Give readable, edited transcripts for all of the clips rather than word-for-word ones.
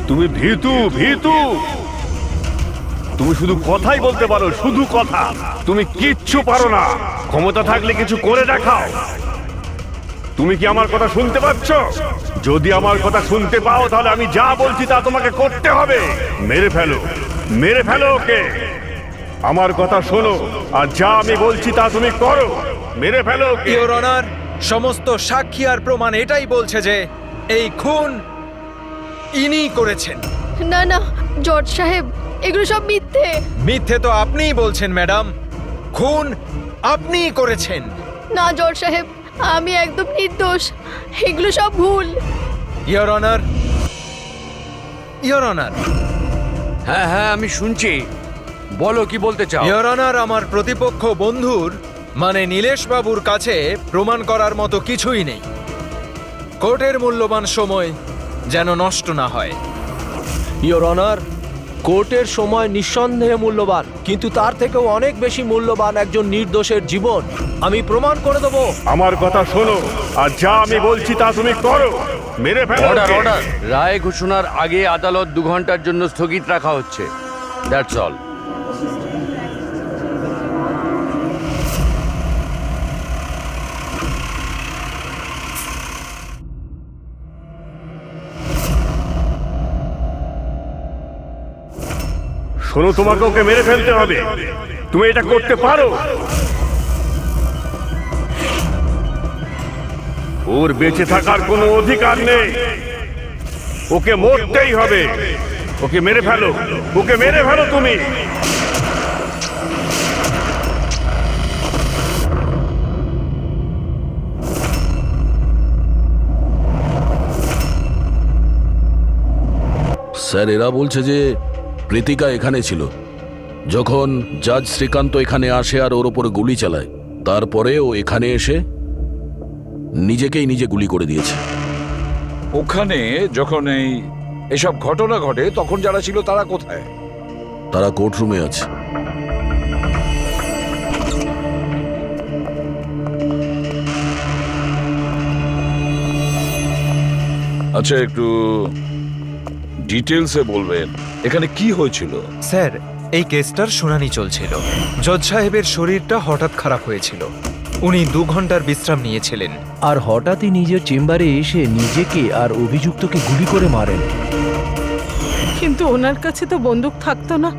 তুমি ভীতু ভীতু। তুমি শুধু কথাই বলতে পারো, শুধু কথা। তুমি কিচ্ছু পারো না। ক্ষমতা থাকলে কিছু করে দেখাও। তুমি কি আমার কথা শুনতে পাচ্ছ? যদি আমার কথা শুনতে পাও তাহলে আমি যা বলছি তা তোমাকে করতে হবে। মেরে ফেলো, মেরে ফেলো ওকে। আমার কথা শোনো, আর যা আমি বলছি তা তুমি করো। মেরে ফেলো ওকে। ইওর অনার, সমস্ত সাক্ষী আর প্রমাণ এটাই বলছে যে এই খুন ইনিই করেছেন। না না জজ সাহেব, এগুলো সব মিথ্যে। মিথ্যে তো আপনিই বলছেন ম্যাডাম, খুন আপনিই করেছেন। না জজ সাহেব, আমি একদম নির্দোষ, এগুলো সব ভুল। ইওর অনার, ইওর অনার, হ্যাঁ হ্যাঁ, আমি শুনছি। বলো কি বলতে চাও? ইওর অনার, আমার প্রতিপক্ষ বন্ধুর মানে নীলেশ বাবুর কাছে প্রমাণ করার মতো কিছুই নেই। কোর্টের মূল্যবান সময় যেন নষ্ট না হয়। ইওর অনার, কোর্টের সময় নিঃসন্দেহে মূল্যবান, কিন্তু তার থেকেও অনেক বেশি মূল্যবান একজন নির্দোষের জীবন। আমি প্রমাণ করে দেবো। আমার কথা শোনো, আর যা আমি বলছি তা তুমি করো। মেরে ফেলো অর্ডার ওকে। অর্ডার। রায় ঘোষণার আগে আদালত 2 ঘন্টার জন্য স্থগিত রাখা হচ্ছে। That's all. শোনো, তোমাকে ওকে মেরে ফেলতে হবে। তুমি এটা করতে পারো। ওর বেঁচে থাকার কোনো অধিকার নেই। ওকে মরতেই হবে। ওকে মেরে ফেলো, ওকে মেরে ফেলো তুমি। স্যার, এরা বলছে যে প্রীতিকা এখানে ছিল যখন জাজ শ্রীকান্ত এখানে আসে আর ওর ওপরে গুলি চালায়। তারপরে ও এখানে এসে নিজেকেই নিজে গুলি করে দিয়েছে। ওখানে যখন এসব ঘটনা ঘটে তখন যারা ছিল তারা কোথায়? তারা কোর্টরুমে আছে। আচ্ছা, একটু ডিটেলসে বলবেন এখানে কি হয়েছিল? স্যার, এই কেসটার শুনানি চলছিল। জজ সাহেবের শরীরটা হঠাৎ খারাপ হয়েছিল। উনি 2 ঘন্টার বিশ্রাম নিয়েছিলেন। আর হঠাৎই নিজের চেম্বারে এসে নিজেকে আর অভিযুক্তকে গুলি করে মারেন। কিন্তু ওনার কাছে তো বন্দুক থাকতো না।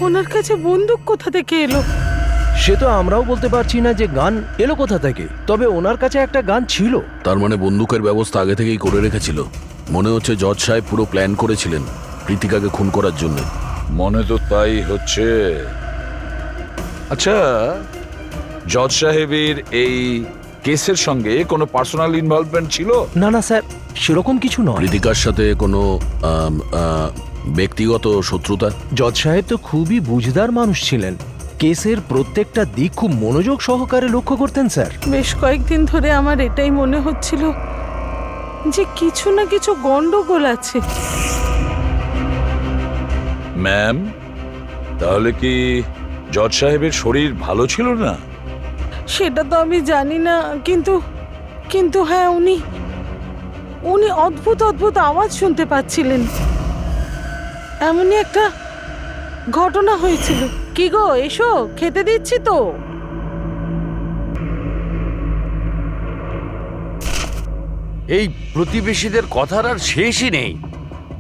ওনার কাছে বন্দুক কোথা থেকে এলো? সে তো আমরাও বলতে পারছি না যে গান এলো কোথা থেকে, তবে ওনার কাছে একটা গান ছিল। তার মানে বন্দুকের ব্যবস্থা আগে থেকেই করে রেখেছিল। মনে হচ্ছে জজ সাহেব পুরো প্ল্যান করেছিলেন প্রীতিকাকে খুন করার জন্য। মনে তো তাই হচ্ছে। আচ্ছা, জজ সাহেবের এই কেসের সঙ্গে কোনো পার্সোনাল ইনভলভমেন্ট ছিল? না না স্যার, সেরকম কিছু নয়। প্রীতিকার সাথে কোনো ব্যক্তিগত শত্রুতা? জজ সাহেব তো খুবই বুঝদার মানুষ ছিলেন। কেসের প্রত্যেকটা দিক খুব মনোযোগ সহকারে লক্ষ্য করতেন স্যার। বেশ কয়েকদিন ধরে আমার এটাই মনে হচ্ছিল যে কিছু না কিছু গন্ডগোল আছে। ম্যাম, তাহলে কি জজ সাহেবের শরীর ভালো ছিল না? সেটা তো আমি জানি না, কিন্তু কিন্তু হ্যাঁ, উনি উনি অদ্ভুত অদ্ভুত আওয়াজ শুনতে পাচ্ছিলেন। এমনই একটা ঘটনা হয়েছিল। কি গো, এসো, খেতে দিচ্ছি তো। এই প্রতিবেশীদের কথার আর শেষই নেই।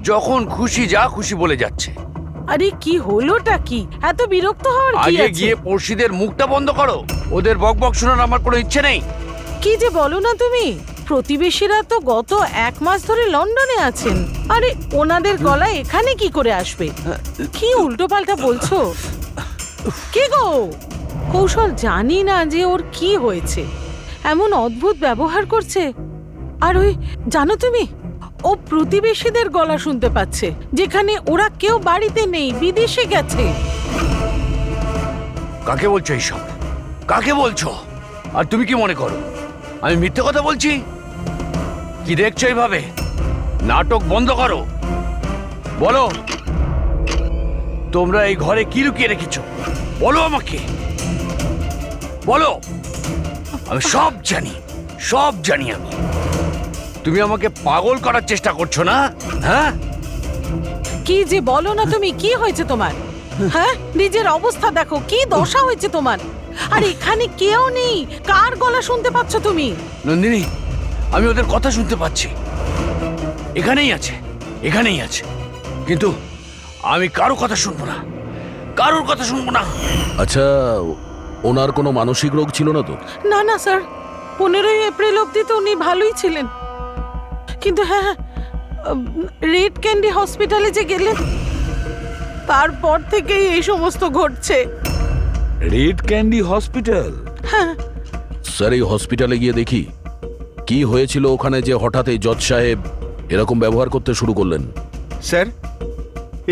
যখন খুশি যা খুশি বলে যাচ্ছে। আরে কি হলোটা কি? এত বিরক্ত হওয়ার কি আগে আছে? গিয়ে পড়শিদের মুখটা বন্ধ করো। ওদের বকবক শোনার আমার কোনো ইচ্ছে নেই। কি যে বলো না তুমি। প্রতিবেশীরা তো গত 1 মাস ধরে লন্ডনে আছেন। আরে ওনাদের গলা এখানে কি করে আসবে? কি উল্টো পাল্টা বলছো? কি গো কৌশল, জানি না যে ওর কি হয়েছে, এমন অদ্ভুত ব্যবহার করছে। আর ওই জানো তুমি, ও প্রতিবেশীদের গলা শুনতে পাচ্ছে, যেখানে ওরা কেউ বাড়িতে নেই, বিদেশে গেছে। কাকে বলছো এইসব? কাকে বলছো? আর তুমি কি মনে করো আমি মিথ্যে কথা বলছি? কি দেখছো এইভাবে? নাটক বন্ধ করো। বলো, তোমরা এই ঘরে কি লুকিয়ে রেখেছো? বলো আমাকে, বলো। আমি সব জানি, সব জানি আমি। তুমি আমাকে পাগল করার চেষ্টা করছো না? হ্যাঁ, কি যে বলো না তুমি, কি হয়েছে তোমার? হ্যাঁ, নিজের অবস্থা দেখো, কি দশা হয়েছে তোমার। আর এখানে কেউ নেই, কার গলা শুনতে পাচ্ছ তুমি? নন্দিনী, আমি ওদের কথা শুনতে পাচ্ছি। এখানেই আছে, এখানেই আছে, কিন্তু আমি কারো কথা শুনবো না, কারোর কথা শুনবো না। আচ্ছা, ওনার কোনো মানসিক রোগ ছিল না তো? না না স্যার, 15ই এপ্রিল অব্দি তো উনি ভালোই ছিলেন, কিন্তু হ্যাঁ, রেড ক্যান্ডি হসপিটালে যে গেলেন তারপর থেকেই এই সমস্ত ঘটছে। Red candy hospital? হ্যাঁ, স্যার, এই হসপিটালে গিয়ে দেখি কি হয়েছিল ওখানে যে হঠাৎ এই জজ সাহেব এরকম ব্যবহার করতে শুরু করলেন। স্যার,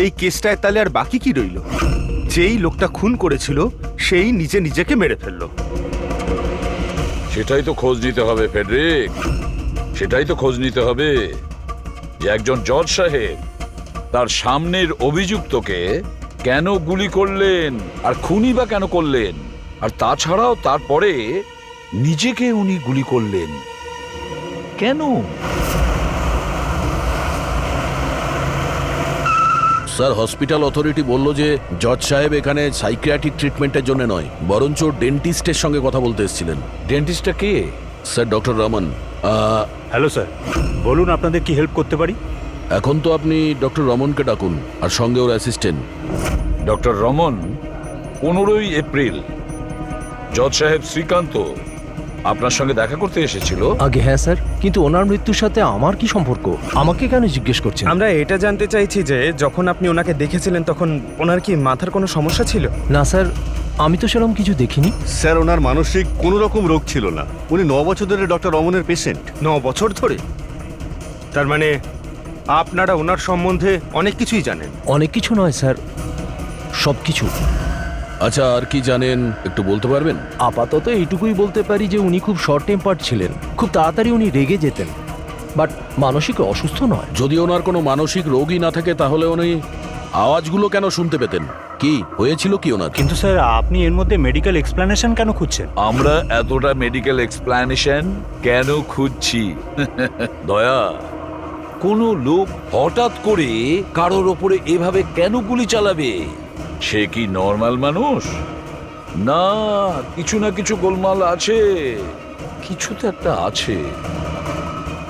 এই কেসটায় তাহলে আর বাকি কি রইল? যেই লোকটা খুন করেছিল সেই নিজেকে মেরে ফেললো। সেটাই তো খোঁজ নিতে হবে ফেডরিক, সেটাই তো খোঁজ নিতে হবে যে একজন জজ সাহেব তার সামনের অভিযুক্তকে কেন গুলি করলেন আর খুনি বা কেন করলেন, আর তাছাড়াও তারপরে নিজেকে উনি গুলি করলেন কেন? স্যার, হসপিটাল অথরিটি বলল যে জজ সাহেব এখানে সাইকিয়াট্রিক ট্রিটমেন্টের জন্য নয়, বরঞ্চ ডেন্টিস্টের সঙ্গে কথা বলতে এসেছিলেন। ডেন্টিস্টটা কে? Sir, doctor Raman. Hello sir, বলুন আপনাদের কি হেল্প করতে পারি? এখন তো আপনি ডক্টর রমনকে ডাকুন, আর সঙ্গে ওর অ্যাসিস্ট্যান্ট। ডক্টর রমন 15ই এপ্রিল জজ সাহেব শ্রীকান্ত আপনার সঙ্গে দেখা করতে এসেছিল। আগে হ্যাঁ স্যার, কিন্তু ওনার মৃত্যুর সাথে আমার কি সম্পর্ক? আমাকে কেন জিজ্ঞেস করছেন? আমরা এটা জানতে চাইছি যে যখন আপনি ওনাকে দেখেছিলেন তখন ওনার কি মাথার কোনো সমস্যা ছিল? না স্যার, আমি তো সেরকম কিছু দেখিনি। স্যার, ওনার মানসিক কোনো রকম রোগ ছিল না। উনি 9 বছর ধরে ডক্টর রমনের পেশেন্ট। 9 বছর ধরে? তার মানে আপনারা ওনার সম্বন্ধে অনেক কিছুই জানেন। অনেক কিছু নয় স্যার, সব কিছু। আচ্ছা, আর কি জানেন একটু বলতে পারবেন? আপাতত এইটুকুই বলতে পারি যে উনি খুব শর্ট টেম্পার্ড ছিলেন, খুব তাড়াতাড়ি উনি রেগে যেতেন, বাট মানসিক অসুস্থ নয়। যদি ওনার কোনো মানসিক রোগই না থাকে তাহলে উনি আওয়াজগুলো কেন শুনতে পেতেন? কি হয়েছিল কি ওনার? কিন্তু স্যার, আপনি এর মধ্যে মেডিকেল এক্সপ্লেনেশন কেন খুঁজছেন? আমরা এতটা মেডিকেল এক্সপ্লেনেশন কেন খুঁজছি? দয়া, কোনো লোক হঠাৎ করে কারোর ওপরে এভাবে কেন গুলি চালাবে? সে কি নর্মাল মানুষ? না, কিছু না কিছু গোলমাল আছে, কিছু তো একটা আছে,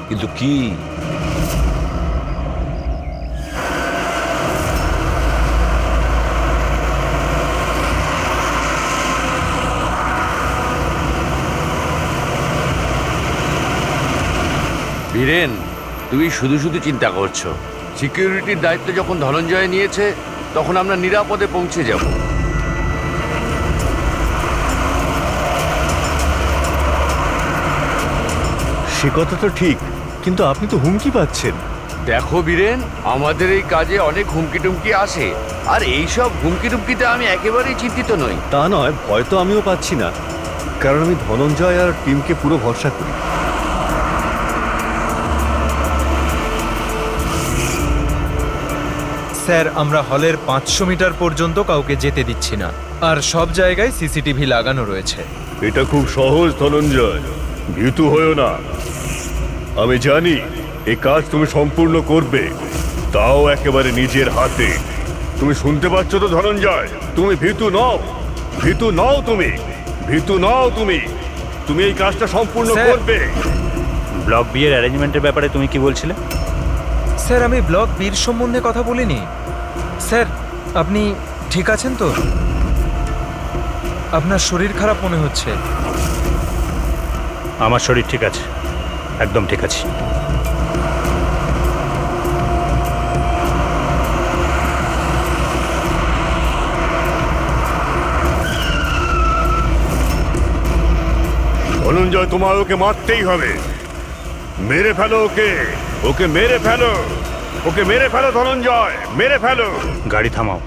কিন্তু কি? বীরেন, তুমি শুধু শুধু চিন্তা করছো। সিকিউরিটির দায়িত্ব যখন ধনঞ্জয় নিয়েছে তখন আমরা নিরাপদে পৌঁছে যাব। সে কথা তো ঠিক, কিন্তু আপনি তো হুমকি পাচ্ছেন। দেখো বীরেন, আমাদের এই কাজে অনেক হুমকি টুমকি আসে, আর এইসব হুমকি টুমকিতে আমি একেবারেই চিন্তিত নই। তা নয়, ভয় তো আমিও পাচ্ছি না, কারণ আমি ধনঞ্জয় আর টিমকে পুরো ভরসা করি। স্যার, আমরা হলের 500 মিটার পর্যন্ত কাউকে যেতে দিচ্ছি না, আর সব জায়গায় সিসিটিভি লাগানো রয়েছে। এটা খুব সহজ ধনঞ্জয়, ভীতু হয়েও না। আমি জানি এই কাজ তুমি সম্পূর্ণ করবে, তাও একেবারে নিজের হাতে। তুমি শুনতে পাচ্ছ তো ধনঞ্জয়? তুমি ভীতু নও, ভীতু নও, তুমি ভীতু নও, তুমি তুমি এই কাজটা সম্পূর্ণ স্যার। করবে। ব্লক বি এর অ্যারেঞ্জমেন্টের ব্যাপারে তুমি কি বলছিলে? স্যার, আমি ব্লক বির সম্বন্ধে কথা বলিনি। স্যার, আপনি ঠিক আছেন তো? আপনার শরীর খারাপ মনে হচ্ছে। আমার শরীর ঠিক আছে, একদম ঠিক আছে। ধনঞ্জয়, তোমার ওকে মারতেই হবে। মেরে ফেলো ওকে, ওকে মেরে ফেলো, ওকে মেরে ফেলো ধনঞ্জয়, মেরে ফেলো। গাড়ি থামাও।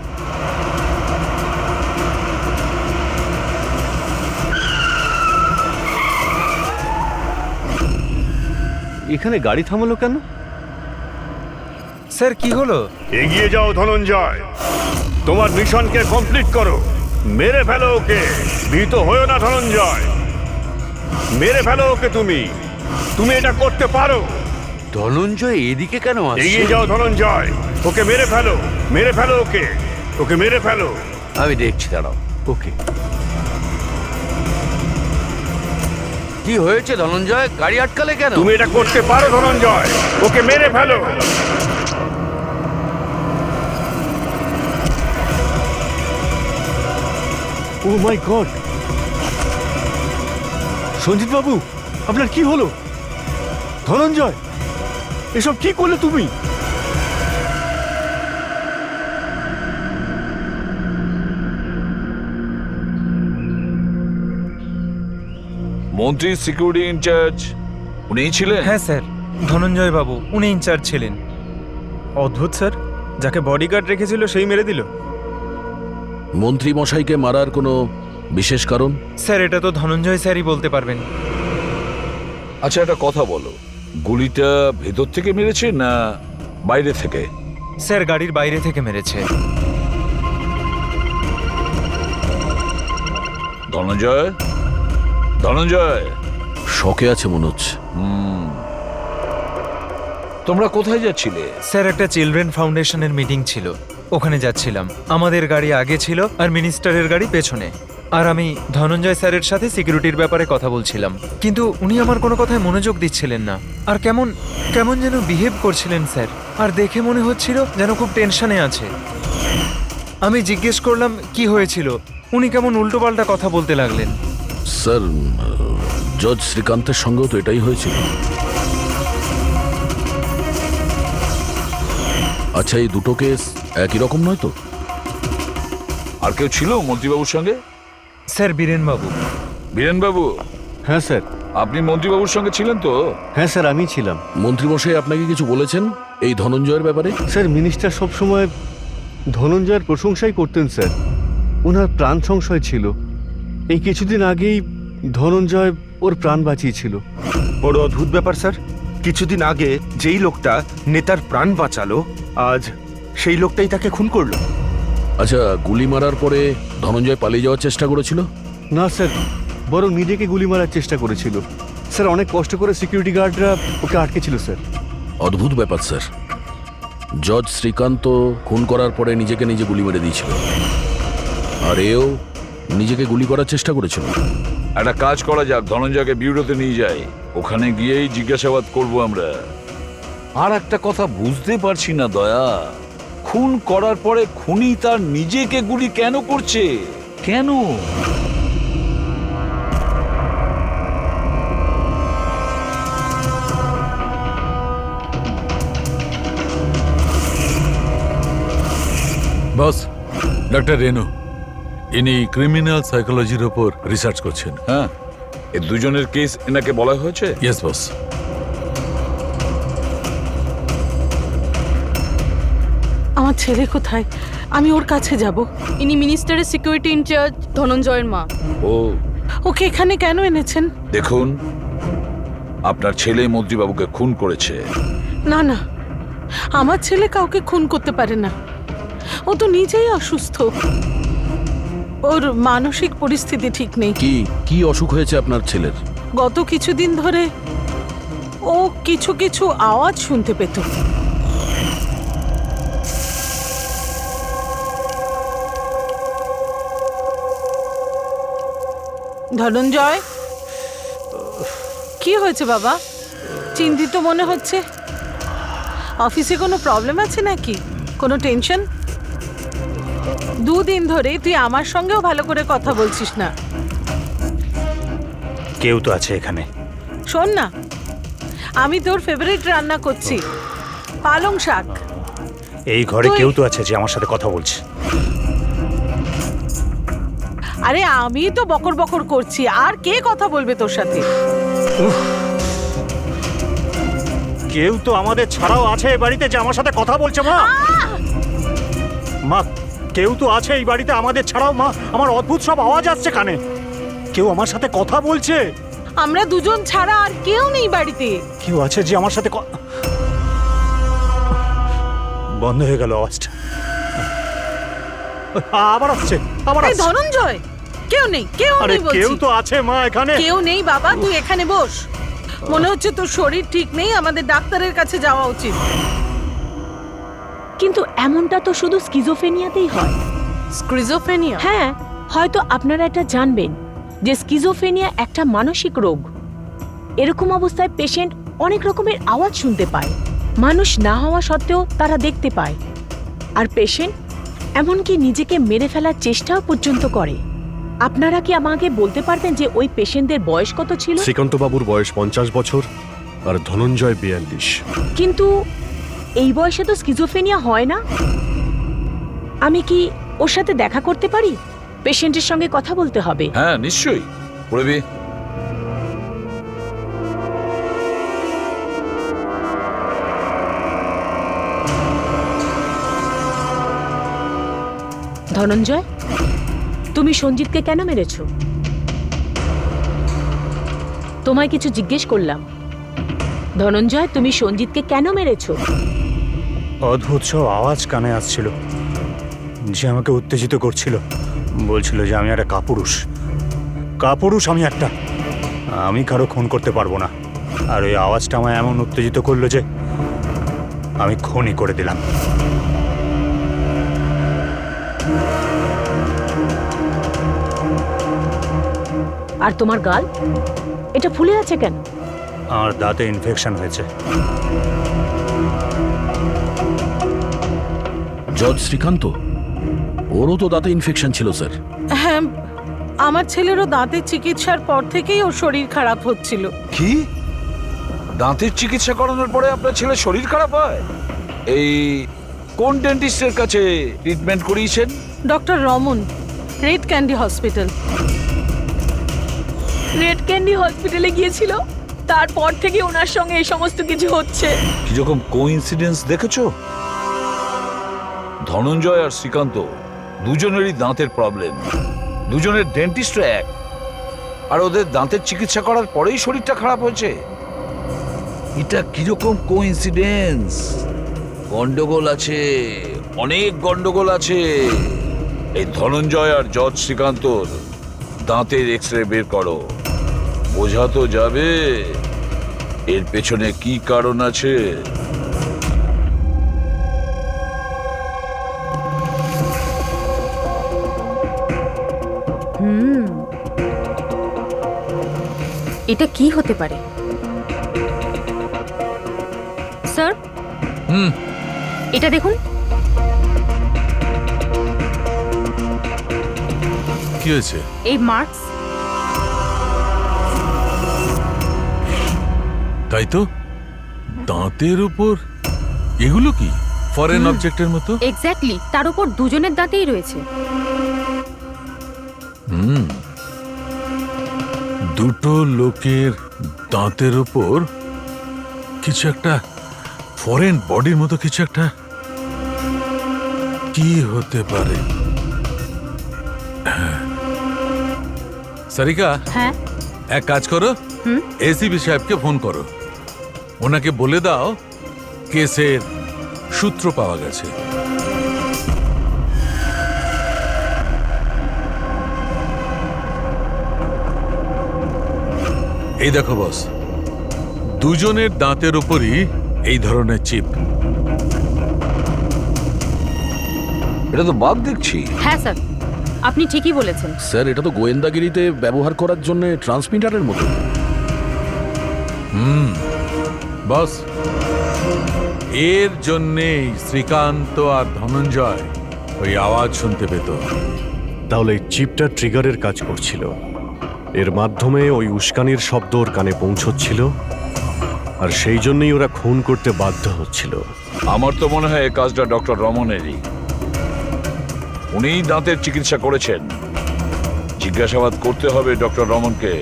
এখানে গাড়ি থামালো কেন? স্যার, কি হলো? এগিয়ে যাও ধনঞ্জয়, তোমার মিশনকে কমপ্লিট করো। মেরে ফেলো ওকে, ভীত হয়েও না ধনঞ্জয়, মেরে ফেলো ওকে। তুমি তুমি এটা করতে পারো, ধনঞ্জয় এদিকে কেন আসছে? এগিয়ে যাও ধনঞ্জয়, ওকে মেরে ফেলো, মেরে ফেলো ওকে, ওকে মেরে ফেলো। আমি দেখছি, দাঁড়াও। ওকে। কি হয়েছে ধনঞ্জয়? গাড়ি আটকালে কেন? তুমি এটা করতে পারো ধনঞ্জয়, ওকে মেরে ফেলো। ও মাই গড! সঞ্জিত বাবু, আপনার কি হলো? ধনঞ্জয়, এসব কি করলে তুমি? মন্ত্রী সিকিউরিটি ইনচার্জ উনিই ছিলেন? হ্যাঁ স্যার, ধনঞ্জয় বাবু উনি ইনচার্জ ছিলেন। অদ্ভুত স্যার, যাকে বডিগার্ড রেখেছিল সেই মেরে দিল। মন্ত্রী মশাইকে মারার কোনো বিশেষ কারণ? স্যার এটা তো ধনঞ্জয় স্যারই বলতে পারবেন। আচ্ছা, একটা কথা বলো, গুলিটা ভেতর থেকে মেরেছে না বাইরে থেকে? স্যার গাড়ির বাইরে থেকে মেরেছে। ধনঞ্জয়, ধনঞ্জয়, শকে আছে মনে হচ্ছে। তোমরা কোথায় যাচ্ছিলে? স্যার একটা চিলড্রেন ফাউন্ডেশনের মিটিং ছিল, ওখানে যাচ্ছিলাম। আমাদের গাড়ি আগে ছিল আর মিনিস্টারের গাড়ি পেছনে। আর আমি ধনঞ্জয় স্যারের সাথে সিকিউরিটির ব্যাপারে কথা বলছিলাম, কিন্তু উনি আমার কোনো কথায় মনোযোগ দিচ্ছিলেন না। আর কেমন কেমন যেন বিহেভ করছিলেন স্যার, আর দেখে মনে হচ্ছিল যেন খুব টেনশনে আছে। আমি জিজ্ঞেস করলাম কি হয়েছিল, উনি কেমন উল্টোপাল্টা কথা বলতে লাগলেন। স্যার, জজ শ্রীকান্তের সঙ্গেও তো এটাই হয়েছিল। আচ্ছা, এই দুটো কেস একই রকম নয় তো? আর কেউ ছিল মন্ত্রীবাবুর সঙ্গে? স্যার বীরেনবাবু। বীরেনবাবু, হ্যাঁ স্যার। আপনি মন্ত্রীবাবুর সঙ্গে ছিলেন তো? হ্যাঁ স্যার, আমি ছিলাম। মন্ত্রীমশাই আপনাকে কিছু বলেছেন এই ধনঞ্জয়ের ব্যাপারে? স্যার, মিনিস্টার সবসময় ধনঞ্জয়ের প্রশংসাই করতেন স্যার। ওনার প্রাণ সংশয় ছিল। এই কিছুদিন আগেই ধনঞ্জয় ওর প্রাণ বাঁচিয়েছিল। বড় অদ্ভুত ব্যাপার স্যার, কিছুদিন আগে যেই লোকটা নেতার প্রাণ বাঁচালো, আজ সেই লোকটাই তাকে খুন করলো। আচ্ছা, গুলি মারার পরে ধনঞ্জয় পালিয়ে যাওয়ার চেষ্টা করেছিল? না স্যার, বরং নিজেকে গুলি মারার চেষ্টা করেছিল। স্যার, অনেক কষ্ট করে সিকিউরিটি গার্ডরা ওকে আটকেছিল স্যার। অদ্ভুত ব্যাপার স্যার। জজ শ্রীকান্ত খুন করার পরে নিজেকে নিজে গুলি মেরে দিয়েছিল, আর এও নিজেকে গুলি করার চেষ্টা করেছিল। একটা কাজ করা যাক, ধনঞ্জয়কে বিউরোতে নিয়ে যাই, ওখানে গিয়েই জিজ্ঞাসাবাদ করব আমরা। আর একটা কথা বুঝতে পারছি না দয়া, খুন করার পরে খুনি তার নিজেকে গুলি কেন করছে? কেন? বস, ডক্টর রেনু, ইনি ক্রিমিনাল সাইকোলজির উপর রিসার্চ করছেন। হ্যাঁ, এই দুজনের কেস এনাকে বলা হয়েছে? Yes boss. আমার ছেলে কোথায়? আমি ওর কাছে যাব। ইনি মিনিস্টারের সিকিউরিটি ইনচার্জ ধনঞ্জয়ের মা। ও, ওকে এখানে কেন এনেছেন? দেখুন, আপনার ছেলে মন্ত্রীবাবুকে খুন করেছে। না না, আমার ছেলে কাউকে খুন করতে পারে না। ও তো নিজেই অসুস্থ, ওর মানসিক পরিস্থিতি ঠিক নেই। কি কি অসুখ হয়েছে আপনার ছেলের? গত কিছুদিন ধরে ও কিছু কিছু আওয়াজ শুনতে পেত। ধনঞ্জয়, কি হয়েছে বাবা? চিন্তিত মনে হচ্ছে। অফিসে কোনো প্রবলেম আছে নাকি? কোনো টেনশন? দুদিন ধরে তুই আমার সঙ্গেও ভালো করে কথা বলছিস না। কেউ তো আছে এখানে। শোন না, আমি তোর ফেভারিট রান্না করছি, পালং শাক। এই ঘরে কেউ তো আছে যে আমার সাথে কথা বলছে। আরে আমি তো বকর বকর করছি, আর কে কথা বলবে তোর সাথে? কেউ তো আমাদের ছাড়াও আছে এই বাড়িতে যে আমার সাথে কথা বলছে। মা, মা, কেউ তো আছে এই বাড়িতে আমাদের ছাড়াও। মা, আমার অদ্ভুত সব আওয়াজ আসছে কানে। কেউ আমার সাথে কথা বলছে। আমরা দুজন ছাড়া আর কেউ নেই বাড়িতে। কেউ আছে যে আমার সাথে বন্ধ হয়ে গেল আওয়াজটা। আবার আসছে, আবার এই আসছে। ধনঞ্জয়, কেউ নেই, কেউ আরে নেই বলছি। কেউ তো আছে মা এখানে। কেউ নেই বাবা, তুই এখানে বস। মনে হচ্ছে তোর শরীর ঠিক নেই, আমাদের ডাক্তারের কাছে যাওয়া উচিত। কিন্তু এমনটা তো শুধু স্কিজোফেনিয়াতেই হয়। স্কিজোফ্রেনিয়া? হ্যাঁ, হয়তো আপনারা এটা জানবেন যে স্কিজোফ্রেনিয়া একটা মানসিক রোগ। এরকম অবস্থায় পেশেন্ট অনেক রকমের আওয়াজ শুনতে পায়, মানুষ না হওয়া সত্ত্বেও তারা দেখতে পায়, আর পেশেন্ট এমনকি নিজেকে মেরে ফেলার চেষ্টাও পর্যন্ত করে। আপনারা কি আমাকে বলতে পারবেন যে ওই পেশেন্টদের বয়স কত ছিল? শ্রীকান্তবাবুর বয়স 50 বছর আর ধনঞ্জয় 42। কিন্তু এই বয়সে তো স্কিজোফ্রেনিয়া হয় না। আমি কি ওর সাথে দেখা করতে পারি? পেশেন্টের সঙ্গে কথা বলতে হবে। হ্যাঁ নিশ্চয়ই, পড়বি। ধনঞ্জয়, তুমি সঞ্জিতকে কেন মেরেছো? তোমায় কিছু জিজ্ঞেস করলাম। ধনঞ্জয়, তুমি সঞ্জিতকে কেন মেরেছো? অদ্ভুত সব আওয়াজ কানে আসছিল, যে আমাকে উত্তেজিত করছিল। বলছিল যে আমি একটা কাপুরুষ, আমি একটা, আমি কারো খুন করতে পারবো না। আর ওই আওয়াজটা আমায় এমন উত্তেজিত করলো যে আমি খুনই করে দিলাম। আর তোমার গাল এটা ফুলে আছে কেন? আমার দাঁতে ইনফেকশন হয়েছে। জজ শ্রীকান্ত, ওরও তো দাঁতে ইনফেকশন ছিল স্যার। হ্যাঁ, আমার ছেলেরও দাঁতের চিকিৎসার পর থেকেই ওর শরীর খারাপ হচ্ছিল। কি? দাঁতের চিকিৎসা করানোর পরে আপনার ছেলের শরীর খারাপ হয়? এই কোন ডেন্টিস্টের কাছে ট্রিটমেন্ট করিয়েছেন? Doctor Raman, red candy hospital. Red candy হসপিটালে গিয়েছিল, তারপর থেকে ওনার সঙ্গে এই সমস্ত কিছু হচ্ছে। কিরকম কোইন্সিডেন্স দেখেছো? ধনঞ্জয় আর শ্রীকান্ত দুজনেরই দাঁতের প্রবলেম, দুজনের ডেন্টিস্ট এক, আর ওদের দাঁতের চিকিৎসা করার পরেই শরীরটা খারাপ হয়েছে। এটা কিরকম কোইন্সিডেন্স? গন্ডগোল আছে, অনেক গন্ডগোল আছে। এই ধনঞ্জয় আর জজ শ্রীকান্তর দাঁতের এক্সরে বের করো, বোঝা তো যাবে এর পেছনে কি কারণ আছে। এটা কি হতে পারে স্যার? এটা দেখুন। কি হয়েছে? এই মার্কস। তাই তো, দাঁতের উপর এগুলো কি ফরেন অবজেক্টের মতো? এক্স্যাক্টলি, তার উপর দুজনের দাঁতেই রয়েছে। দুটো লোকের দাঁতের উপর কিছু একটা ফরেন বডির মতো কিছু একটা, কি হতে পারে? সারিকা, হ্যাঁ এক কাজ করো, এসিপি সাহেবকে ফোন করো, ওনাকে বলে দাও কেসের সূত্র পাওয়া গেছে। এই দেখো বস, দুজনের দাঁতের উপরই এই ধরনের চিপ। এটা তো বাদ দেখছি। হ্যাঁ স্যার, আপনি ঠিকই বলেছেন। স্যার, এটা তো গোয়েন্দাগিরিতে ব্যবহার করার জন্য ট্রান্সমিটারের মতো। বস, এর জন্যেই শ্রীকান্ত আর ধনঞ্জয় ওই আওয়াজ শুনতে পেত। তাহলে এই চিপটা ট্রিগারের কাজ করছিল, এর মাধ্যমে ওই উস্কানির শব্দ ওর কানে পৌঁছচ্ছিল, আর সেই জন্যই ওরা খুন করতে বাধ্য হচ্ছিল। আমার তো মনে হয় এই কাজটা ডক্টর রমনেরই। উনিই দাঁতের চিকিৎসা করেছেন। জিজ্ঞাসাবাদ করতে হবে ডক্টর রমনকে,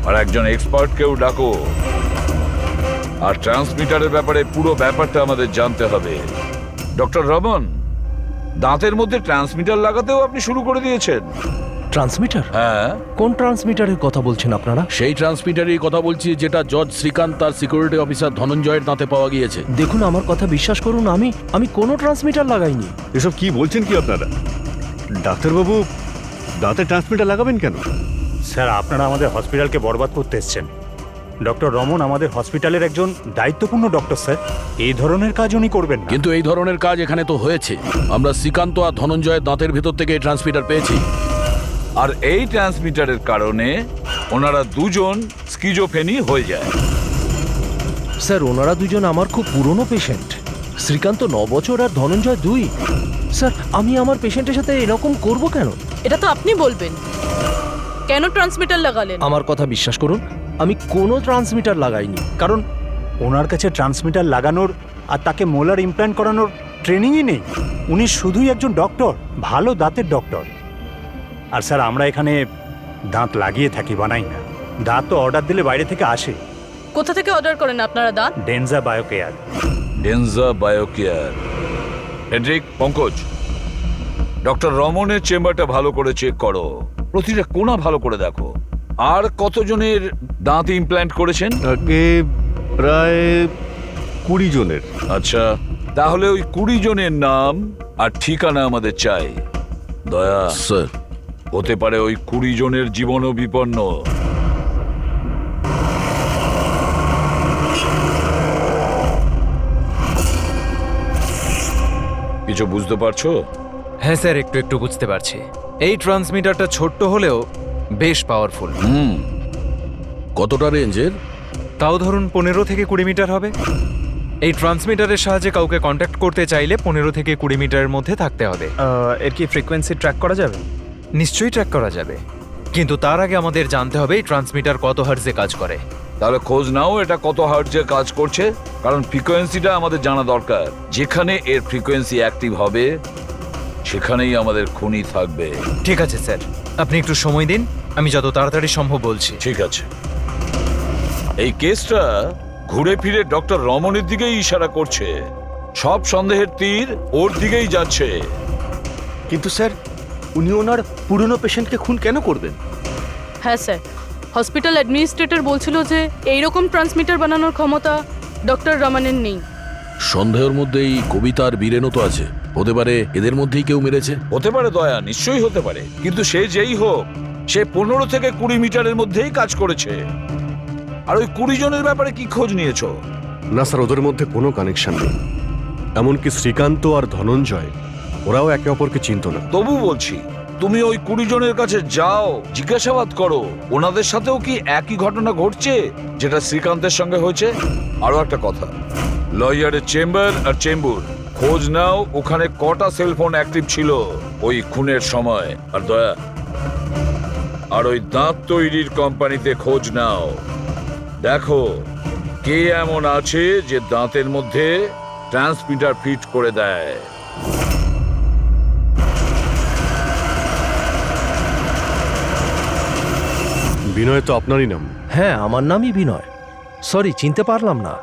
আর একজন এক্সপার্টকেও ডাকো। আর ট্রান্সমিটারের ব্যাপারে পুরো ব্যাপারটা আমাদের জানতে হবে। ডক্টর রমন, দাঁতের মধ্যে ট্রান্সমিটার লাগাতেও আপনি শুরু করে দিয়েছেন? ট্রান্সমিটার? হ্যাঁ। কোন ট্রান্সমিটারের কথা বলছেন আপনারা? সেই ট্রান্সমিটারের কথা বলছি যেটা জজ শ্রীকান্ত তার সিকিউরিটি অফিসার ধনঞ্জয়ের দাঁতে পাওয়া গিয়েছে। দেখুন, আমার কথা বিশ্বাস করুন, আমি কোনো ট্রান্সমিটার লাগাইনি। এসব কি বলছেন কি আপনারা? ডাক্তারবাবু, দাঁতে ট্রান্সমিটার লাগাবেন কেন? স্যার, আপনারা আমাদের হসপিটালকে বরবাদ করতে এসেছেন। ডক্টর রমন আমাদের হসপিটালের একজন দায়িত্বপূর্ণ ডক্টর স্যার, এই ধরনের কাজ উনি করবেন না। কিন্তু এই ধরনের কাজ এখানে তো হয়েছে। আমরা শ্রীকান্ত আর ধনঞ্জয়ের দাঁতের ভেতর থেকে এই ট্রান্সমিটার পেয়েছি। আর এই ট্রান্সমিটারের কারণে ওনারা দুজন স্কিজোফেনি হয়ে যায়। স্যার ওনারা দুজন আমার খুব পুরনো পেশেন্ট। শ্রীকান্ত 9 বছর আর ধনঞ্জয় 2। স্যার আমি আমার পেশেন্টের সাথে এরকম করব কেন? এটা তো আপনি বলবেন। কেন ট্রান্সমিটার লাগালেন? আমার কথা বিশ্বাস করুন, আমি কোনো ট্রান্সমিটার লাগাইনি। কারণ ওনার কাছে ট্রান্সমিটার লাগানোর আর তাকে মোলার ইমপ্ল্যান্ট করানোর ট্রেনিংই নেই। উনি শুধুই একজন ডক্টর, ভালো দাঁতের ডক্টর। আর স্যার আমরা এখানে দাঁত লাগিয়ে থাকি, বানাই না। দাঁত তো অর্ডার দিলে বাইরে থেকে আসে। কোথা থেকে অর্ডার করেন আপনারা দাঁত? ডেনজা biocare. ডেনজা biocare. Hendrick, Pankaj, doctor রমনের চেম্বারটা ভালো করে চেক করো, প্রতিটা কোণা ভালো করে দেখো। আর কতজনের দাঁত ইমপ্ল্যান্ট করেছেন? আগে প্রায় 20 জনের। আচ্ছা, তাহলে ওই 20 জনের নাম আর ঠিকানা আমাদের চাই। দয়া স্যার, হতে পারে ওই 20 জনের জীবনও বিপন্ন। কিছু বুঝতে পারছো? হ্যাঁ স্যার, একটু একটু বুঝতে পারছি। এই ট্রান্সমিটারটা ছোট্ট হলেও বেশ পাওয়ারফুল। কতটা রেঞ্জের? তাও ধরুন 15 থেকে 20 মিটার হবে। এই ট্রান্সমিটারের সাহায্যে কাউকে কন্ট্যাক্ট করতে চাইলে 15 থেকে 20 মিটারের মধ্যে থাকতে হবে। এর কি ফ্রিকোয়েন্সি ট্র্যাক করা যাবে? নিশ্চয়ই ট্র্যাক করা যাবে, কিন্তু তার আগে আমাদের জানতে হবে এই ট্রান্সমিটার কত হার্টজে কাজ করে। তাহলে খোঁজ নাও এটা কত হার্টজে কাজ করছে, কারণ ফ্রিকোয়েন্সিটা আমাদের জানা দরকার। যেখানে এর ফ্রিকোয়েন্সি অ্যাক্টিভ হবে সেখানেই আমাদের খুনি থাকবে। ঠিক আছে স্যার, আপনি একটু সময় দিন, আমি যত তাড়াতাড়ি সম্ভব বলছি। ঠিক আছে। এই কেসটা ঘুরে ফিরে ডক্টর রমনের দিকেই ইশারা করছে। সব সন্দেহের তীর ওর দিকেই যাচ্ছে। কিন্তু স্যার, উনি ওনার পুরনো পেশেন্টকে খুন কেন করবেন? হ্যাঁ স্যার, হসপিটাল অ্যাডমিনিস্ট্রেটর বলছিল যে এইরকম ট্রান্সমিটার বানানোর ক্ষমতা ডক্টর রমনের নেই। সন্দেহের মধ্যে এই কবিতা আর বীরেনও তো আছে। হতে পারে এদের মধ্যেই কেউ মেরেছে। হতে পারে দয়া, নিশ্চয়ই হতে পারে, কিন্তু সে যেই হোক, সে 15 থেকে 20 মিটারের মধ্যেই কাজ করেছে। আর ওই 20 জনের ব্যাপারে কি খোঁজ নিয়েছো? না স্যার, ওদের মধ্যে কোনো কানেকশন নেই। এমনকি শ্রীকান্ত আর ধনঞ্জয়, ওরাও একে অপরকে চিনত না। তবু বলছি, তুমি ওই 20 জনের কাছে যাও, জিজ্ঞাসাবাদ করো, ওনাদের সাথেও কি একই ঘটনা ঘটছে যেটা শ্রীকান্তের সঙ্গে হয়েছে। আরো একটা কথা, লয়ারের চেম্বার আর চেম্বুর খোঁজ নাও, ওখানে কটা সেলফোন অ্যাক্টিভ ছিল ওই খুনের সময়। আর দয়া, আর ওই দাঁত তৈরির কোম্পানিতে খোঁজ নাও, দেখো কে এমন আছে যে দাঁতের মধ্যে ট্রান্সমিটার ফিট করে দেয়। বিনয় তো আপনারই নাম? হ্যাঁ, আমার নামই বিনয়। সরি, চিনতে পারলাম না।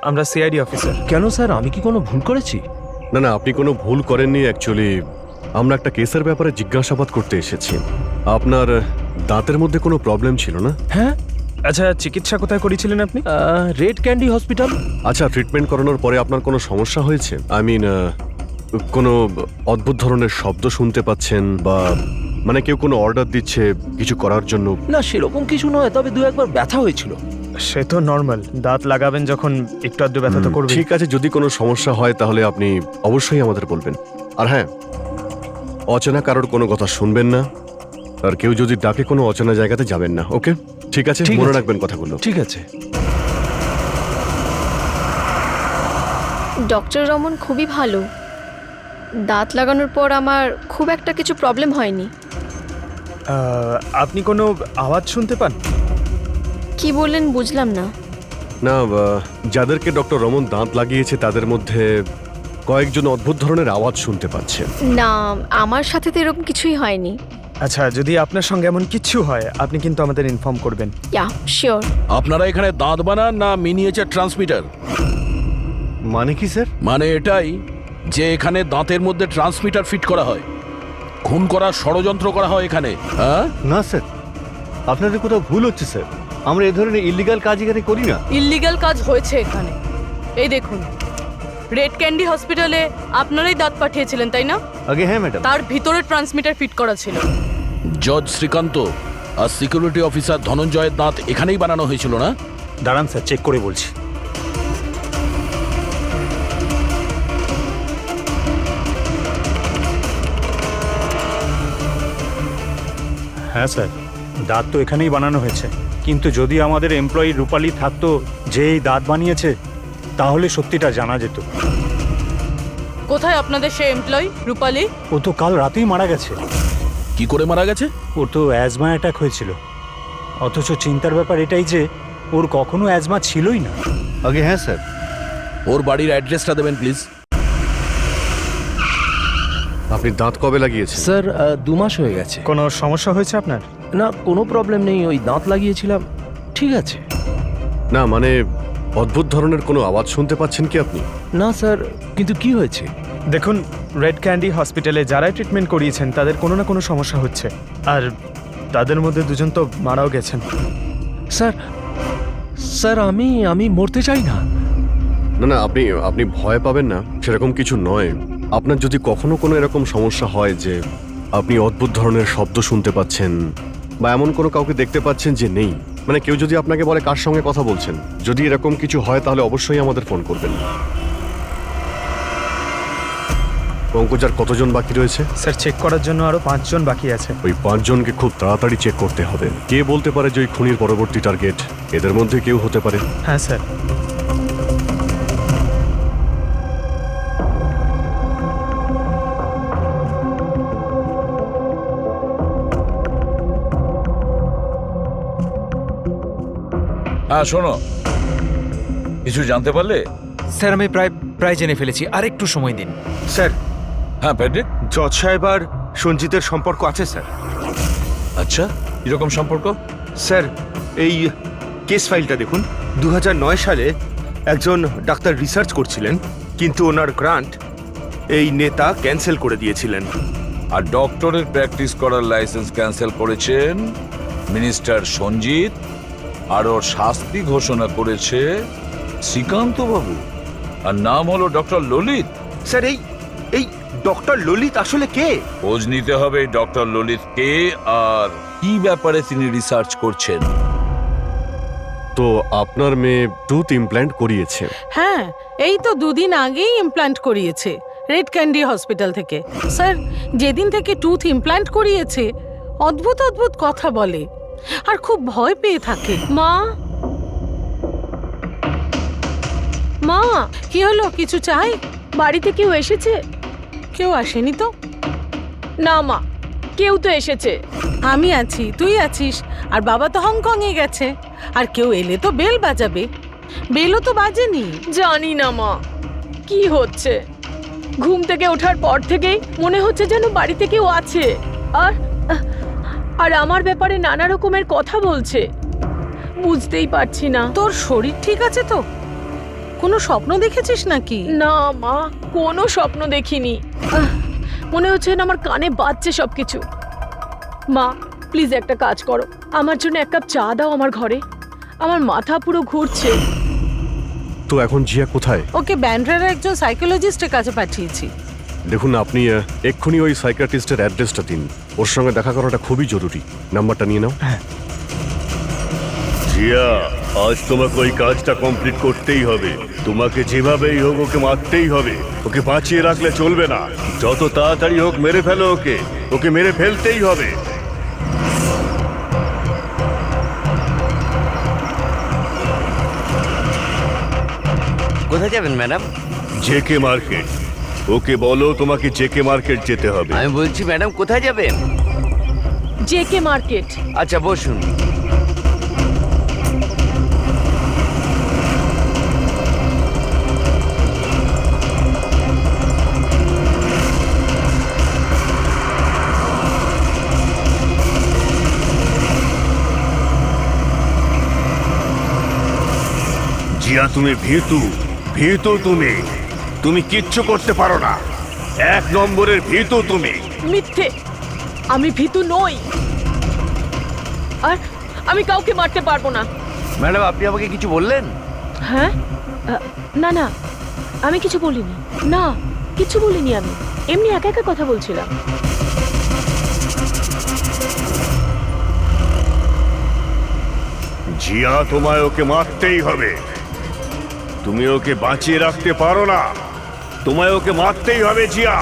আমরা সিআইডি অফিসার। কেন স্যার, আমি কি কোনো ভুল করেছি? না না, আপনি কোনো ভুল করেননি। অ্যাকচুয়ালি আমরা একটা কেসের ব্যাপারে জিজ্ঞাসাবাদ করতে এসেছি। আপনার দাঁতের মধ্যে কোনো প্রবলেম ছিল না? হ্যাঁ। আচ্ছা, চিকিৎসা কোথায় করেছিলেন আপনি? Red candy hospital. আচ্ছা, ট্রিটমেন্ট করানোর পরে আপনার কোনো সমস্যা হয়েছে? আই মিন, কোনো অদ্ভুত ধরনের শব্দ শুনতে পাচ্ছেন, বা মানে কেউ কোনো অর্ডার দিচ্ছে কিছু করার জন্য? না, সেরকম কিছু নয়, তবে 2-1 ব্যথা হয়েছিল। সে তো নর্মাল, দাঁত লাগাবেন যখন একটু আধটু ব্যথা তো করবে। ঠিক আছে, যদি কোনো সমস্যা হয় তাহলে আপনি অবশ্যই আমাদের বলবেন। আর হ্যাঁ, অচেনা কারোর কোনো কথা শুনবেন না, আর কেউ যদি ডাকে কোনো অচেনা জায়গাতে যাবেন না। ওকে, ঠিক আছে, মনে রাখবেন কথাগুলো। ঠিক আছে। ডক্টর রমন খুবই ভালো। দাঁত লাগানোর পর আমার খুব একটা কিছু প্রবলেম হয়নি। আপনি কোনো আওয়াজ শুনতে পান? কি বললেন বুঝলাম না। না, যাদেরকে ডক্টর রমন দাঁত লাগিয়েছে তাদের মধ্যে কয়েকজন অদ্ভুত ধরনের আওয়াজ শুনতে পাচ্ছে। না, আমার সাথে তো এরকম কিছুই হয়নি। আচ্ছা, যদি আপনার সঙ্গে এমন কিছু হয় আপনি কিন্তু আমাদের ইনফর্ম করবেন। ইয়া, শিওর। আপনারা এখানে দাঁত বানান না মিনিয়েচার ট্রান্সমিটার? মানে কি স্যার? মানে এটাই যে এখানে দাঁতের মধ্যে ট্রান্সমিটার ফিট করা হয়, খুন করার ষড়যন্ত্র করা হয় এখানে। হ্যাঁ না স্যার, আপনাদের কোথাও ভুল হচ্ছে স্যার। আমরা এই ধরনের ইল্লিগাল কাজ এখানে করি না। ইল্লিগাল কাজ হয়েছে এখানে। এই দেখুন, রেড ক্যান্ডি হসপিটালে আপনারাই দাঁত পাঠিয়েছিলেন, তাই না? আগে হ্যাঁ ম্যাডাম। তার ভিতরে ট্রান্সমিটার ফিট করা ছিল। জজ শ্রীকান্ত আর সিকিউরিটি অফিসার ধনঞ্জয়ের দাঁত এখানেই বানানো হয়েছিল না? দাঁড়ান স্যার, চেক করে বলছি। হ্যাঁ স্যার, দাঁত তো এখানেই বানানো হয়েছে, কিন্তু যদি আমাদের এমপ্লয়ি রূপালী থাকতো যে এই দাঁত বানিয়েছে, তাহলে সত্যিটা জানা যেত। কোথায় আপনাদের সে এমপ্লয়ি রূপালী? ও তো কাল রাতেই মারা গেছে। কি করে মারা গেছে? ওর তো অ্যাজমা অ্যাটাক হয়েছিল, অথচ চিন্তার ব্যাপার এটাই যে ওর কখনো অ্যাজমা ছিলই না। আগে হ্যাঁ স্যার। ওর বাড়ির অ্যাড্রেসটা দেবেন প্লিজ। আপনি দাঁত কবে লাগিয়েছেন? স্যার 2 মাস হয়ে গেছে। কোনো সমস্যা হয়েছে আপনার? না, কোনো প্রবলেম নেই, ওই দাঁত লাগিয়েছিলাম, ঠিক আছে। না মানে অদ্ভুত ধরনের কোনো আওয়াজ শুনতে পাচ্ছেন কি আপনি? না স্যার, কিন্তু কি হয়েছে? দেখুন, রেড ক্যান্ডি হসপিটালে যারাই ট্রিটমেন্ট করিয়েছেন তাদের কোনো না কোনো সমস্যা হচ্ছে, আর তাদের মধ্যে 2 জন তো মারাও গেছেন। স্যার স্যার আমি মরতে চাই না। না না, আপনি ভয় পাবেন না, সেরকম কিছু নয়। আপনার যদি কখনো কোনো এরকম সমস্যা হয় যে আপনি অদ্ভুত ধরনের শব্দ শুনতে পাচ্ছেন বা এমন কোনো কাউকে দেখতে পাচ্ছেন যে নেই, মানে কেউ যদি আপনাকে বলে কার সঙ্গে কথা বলছেন, যদি এরকম কিছু হয় তাহলে অবশ্যই আমাদের ফোন করবেন। পঙ্কজার কতজন বাকি রয়েছে? স্যার, চেক করার জন্য আরো 5 জন বাকি আছে। ওই 5 জনকে খুব তাড়াতাড়ি চেক করতে হবে। কে বলতে পারে যে ওই খুনির পরবর্তী টার্গেট এদের মধ্যে কেউ হতে পারে? হ্যাঁ স্যার। হ্যাঁ শোনো, কিছু জানতে পারলে? স্যার, আমি প্রায় জেনে ফেলেছি, আর একটু সময় দিন। স্যার, হ্যাঁ প্যাড্রিক। জজ সাহেব আর সঞ্জিতের সম্পর্ক আছে স্যার। আচ্ছা, কিরকম সম্পর্ক? স্যার, এই কেস ফাইলটা দেখুন। 2009 সালে একজন ডাক্তার রিসার্চ করছিলেন, কিন্তু ওনার গ্রান্ট এই নেতা ক্যান্সেল করে দিয়েছিলেন। আর ডক্টরের প্র্যাকটিস করার লাইসেন্স ক্যান্সেল করেছেন মিনিস্টার সঞ্জিত, আর ওর শাস্তি ঘোষণা করেছে শ্রীকান্ত বাবু, আর নাম হলো ডক্টর ললিত। স্যার, এই ডক্টর ললিত আসলে কে? খোঁজ নিতে হবে ডক্টর ললিত কে আর কি ব্যাপারে তিনি রিসার্চ করছেন। তো আপনার মেয়ে টুথ ইমপ্ল্যান্ট করিয়েছে? হ্যাঁ, এই তো 2 দিন আগেই ইমপ্ল্যান্ট করিয়েছে রেড ক্যান্ডি হসপিটাল থেকে। স্যার, যেদিন থেকে টুথ ইমপ্ল্যান্ট করিয়েছে অদ্ভুত অদ্ভুত কথা বলে আর খুব ভয় পেয়ে থাকে। মা, মা, কি হলো, কিছু চাই? বাড়িতে কেউ এসেছে? কেউ আসেনি তো। না মা, কেউ তো এসেছে। আমি আছি, তুই আছিস, আর বাবা তো হংকং এ গেছে। আর কেউ এলে তো বেল বাজাবে, বেলও তো বাজেনি। জানি না মা, কি হচ্ছে। ঘুম থেকে ওঠার পর থেকেই মনে হচ্ছে যেন বাড়িতে কেউ আছে, আর আমার ব্যাপারে নানা রকমের কথা বলছে। বুঝতেই পারছি না। তোর শরীর ঠিক আছে তো? কোনো স্বপ্ন দেখেছিস নাকি? না মা, কোনো স্বপ্ন দেখিনি। মনে হচ্ছে না আমার কানে বাজছে সবকিছু। মা, প্লিজ একটা কাজ করো, আমার জন্য 1 কাপ চা দাও আমার ঘরে। আমার মাথা পুরো ঘুরছে। তো এখন জিয়া কোথায়? ওকে ব্যান্ড্রার একজন সাইকোলজিস্টের কাছে পাঠিয়েছি। দেখুন, আপনি এক্ষুনি ওই সাইকিয়াট্রিস্টের অ্যাড্রেসটা দিন। ওর সঙ্গে দেখা করাটা খুবই জরুরি। নাম্বারটা নিয়ে নাও। জিয়া, আজ তোমাকে ওই কাজটা কমপ্লিট করতেই হবে। তোমাকে যেভাবেই হোক ওকে মারতেই হবে। ওকে বাঁচিয়ে রাখলে চলবে না। যত তাড়াতাড়ি হোক মেরে ফেলো ওকে। ওকে মেরে ফেলতেই হবে। কোথায় যাবেন ম্যাডাম? JK market. ওকে বলো তোমাকে জেকে মার্কেট যেতে হবে। আমি বলছি ম্যাডাম, কোথায় যাবেন? JK market. আচ্ছা বসুন। জিয়া, তুমি ভীতু তুমি কিচ্ছু করতে পারো না। 1 নম্বরের ভীতু তুমি। মিথ্যে, আমি ভীতু নই, আর আমি কাউকে মারতে পারবো না। ম্যাডাম, আপনি আমাকে কিছু বললেন? হ্যাঁ, না না, আমি কিছু বলিনি। না, কিছু বলিনি, আমি এমনি একা একা কথা বলছিলাম। জিয়া, তোমায় ওকে মারতেই হবে। তুমি ওকে বাঁচিয়ে রাখতে পারো না, তোমায় ওকে মারতেই হবে জিয়া।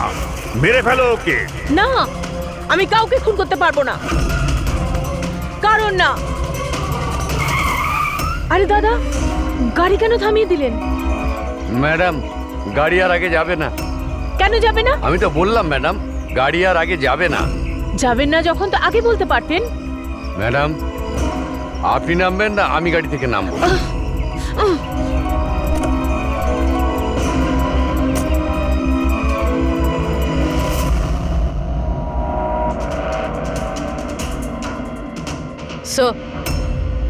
মেরে ফেলো ওকে। না, আমি কাউকে খুন করতে পারবো না। কারণ না। আরে দাদা, গাড়ি কেন থামিয়ে দিলেন? ম্যাডাম, গাড়ি আর আগে যাবে না। কেন যাবে না? আমি তো বললাম ম্যাডাম, গাড়ি আর আগে যাবে না। যাবেন না যখন তো আগে বলতে পারতেন। ম্যাডাম, আপনি নামবেন না আমি গাড়ি থেকে নামবো?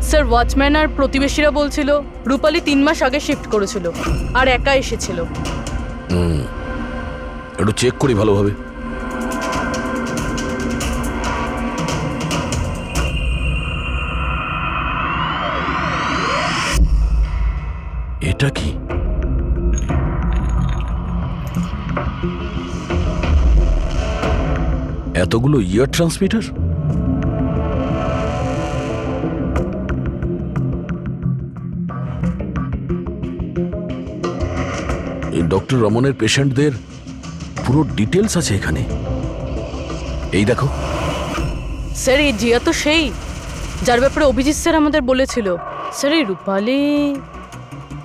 স্যার, ওয়াচম্যান আর প্রতিবেশীরা বলছিল রূপালী 3 মাস আগে শিফট করেছিল আর একা এসেছিল। একটু চেক করি ভালোভাবে। এটা কি? এতগুলো ইয়ার ট্রান্সমিটার? এই ডক্টর রমনের পেশেন্টদের পুরো ডিটেলস আছে এখানে। এই দেখো স্যার, এই জিয়া তো সেই যার ব্যাপারে অভিজিৎ স্যার আমাদের বলেছিল। স্যার, এই রূপালী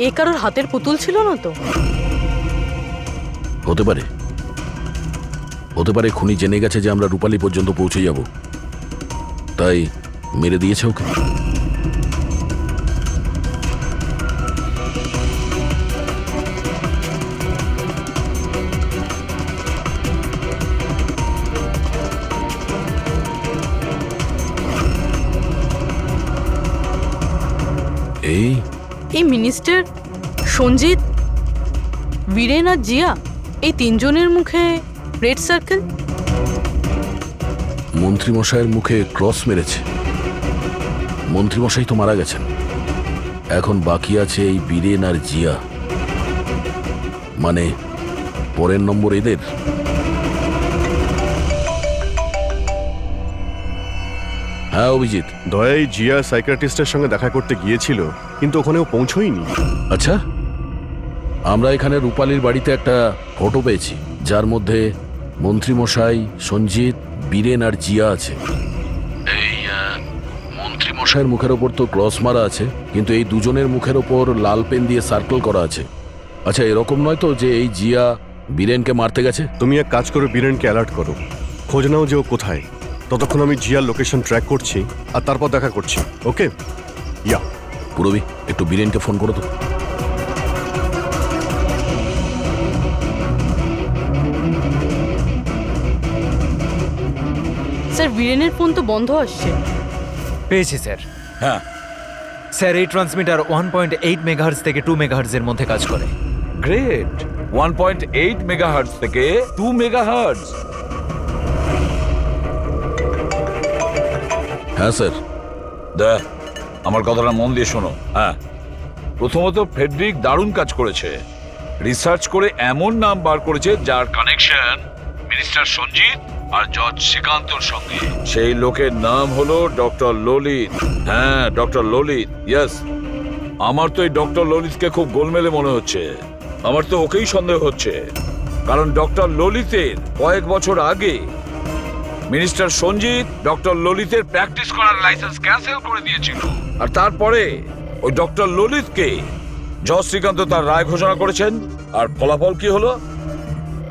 এ কারোর হাতের পুতুল ছিল না তো? হতে পারে, হতে পারে খুনি জেনে গেছে যে আমরা রূপালী পর্যন্ত পৌঁছে যাব, তাই মেরে দিয়েছে ওকে। এই মিনিস্টার, সঞ্জিত, বীরেন আর জিয়া, এই 3 জনের মুখে রেড সার্কেল। মন্ত্রীমশাইয়ের মুখে ক্রস মেরেছে। মন্ত্রীমশাই তো মারা গেছেন, এখন বাকি আছে এই বীরেন আর জিয়া। মানে পরের নম্বর এদের। হ্যাঁ অভিজিৎ। দয়াই জিয়া সাইকিয়াট্রিস্টের সঙ্গে দেখা করতে গিয়েছিল, কিন্তু ওখানেও পৌঁছয়নি। আচ্ছা, আমরা এখানে রূপালীর বাড়িতে একটা ফটো পেয়েছি যার মধ্যে মন্ত্রীমশাই, সঞ্জিত, বীরেন আর জিয়া আছে। এই মন্ত্রীমশাইয়ের মুখের ওপর তো ক্রস মারা আছে, কিন্তু এই দুজনের মুখের ওপর লাল পেন দিয়ে সার্কেল করা আছে। আচ্ছা, এরকম নয় তো যে এই জিয়া বীরেনকে মারতে গেছে? তুমি এক কাজ করো, বীরেনকে অ্যালার্ট করো, খোঁজ নাও যে ও কোথায়। ততক্ষণ আমি জিয়ার লোকেশন ট্র্যাক করছি আর তারপর দেখা করছি। ওকে? ইয়া। পুরবি, একটু বীরেনকে ফোন করো তো। স্যার, বীরেনের ফোন তো বন্ধ আসছে। পেয়েছি স্যার। হ্যাঁ স্যার, এই ট্রান্সমিটার 1.8 মেগাহার্টজ থেকে 2 মেগাহার্টজের মধ্যে কাজ করে। গ্রেট। 1.8 মেগাহার্টজ থেকে 2 মেগাহার্টজ। হ্যাঁ স্যার। দেখ, আমার কথাটা মন দিয়ে শোনো। হ্যাঁ, প্রথমত ফেডরিক দারুণ কাজ করেছে। রিসার্চ করে এমন নাম বার করেছে যার কানেকশন মিনিস্টার সঞ্জিত আর জজ শ্রীকান্তর সঙ্গে। সেই লোকের নাম হলো ডক্টর ললিত। হ্যাঁ, ডক্টর ললিত। ইয়েস, আমার তো এই ডক্টর ললিতকে খুব গোলমেলে মনে হচ্ছে। আমার তো ওকেই সন্দেহ হচ্ছে, কারণ ডক্টর ললিতের কয়েক বছর আগে মিনিস্টার সঞ্জিত ডক্টর ললিতের প্র্যাকটিস করার লাইসেন্স ক্যান্সেল করে দিয়েছিল। আর তারপরে ওই ডক্টর ললিতকে জজ শ্রীকান্ত তার রায় ঘোষণা করেছেন। আর ফলাফল কি হলো?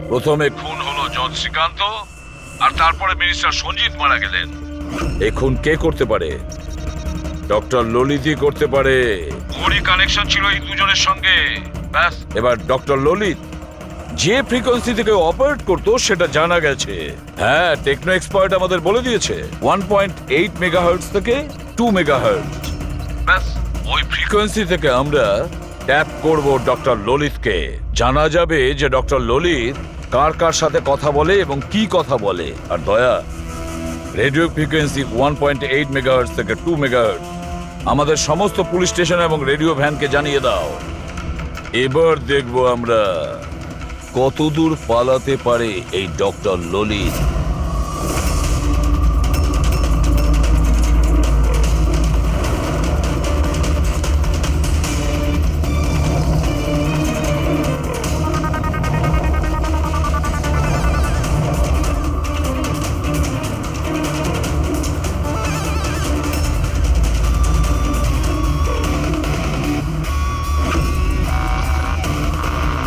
প্রথমে খুন হলো জজ শ্রীকান্ত, আর তারপরে মিনিস্টার সঞ্জিত মারা গেলেন। এই খুন কে করতে পারে? ডক্টর ললিতই করতে পারে। ওরই কানেকশন ছিল এই দুজনের সঙ্গে। ব্যাস, এবার ডক্টর ললিত যে ফ্রিকোয়েন্সি থেকে অপারেট করতো সেটা জানা গেছে। হ্যাঁ, টেকনো এক্সপার্ট আমাদের বলে দিয়েছে 1.8 মেগাহার্টজ থেকে 2 মেগাহার্টজ। ব্যাস, ওই ফ্রিকোয়েন্সি থেকে আমরা ট্যাপ করব ডক্টর ললিতকে। জানা যাবে যে ডক্টর ললিত কার কার সাথে কথা বলে এবং কি কথা বলে। আর দয়া, রেডিও ফ্রিকোয়েন্সি 1.8 মেগাহার্টজ থেকে 2 মেগাহার্টজ আমাদের সমস্ত পুলিশ স্টেশন এবং রেডিও ভ্যানকে জানিয়ে দাও। এবার দেখব আমরা কতদূর পালাতে পারে এই ডক্টর ললিত।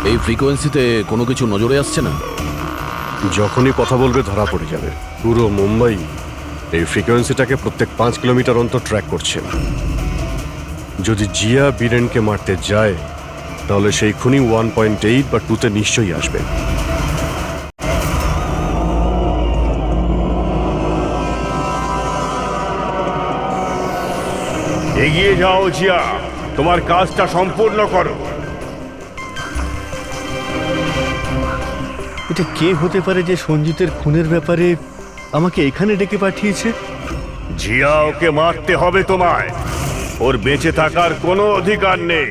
এই ফ্রিকোয়েন্সিতে কোনো কিছু নজরে আসছে না? যখনই কথা বলবে ধরা পড়ে যাবে। পুরো মুম্বাই এই ফ্রিকোয়েন্সিটাকে প্রত্যেক 5 কিলোমিটার অন্তর ট্র্যাক করছে। যদি জিয়া বীরেনকে মারতে যায় তাহলে সেই খুনি 1.8 বা 2তে নিশ্চয়ই আসবে। এগিয়ে যাও জিয়া, তোমার কাজটা সম্পূর্ণ করো। এটা কে হতে পারে যে সঞ্জিতের খুনের ব্যাপারে আমাকে এখানে ডেকে পাঠিয়েছে? জিয়া, ওকে মারতে হবে তোমায়। ওর বেঁচে থাকার কোনো অধিকার নেই।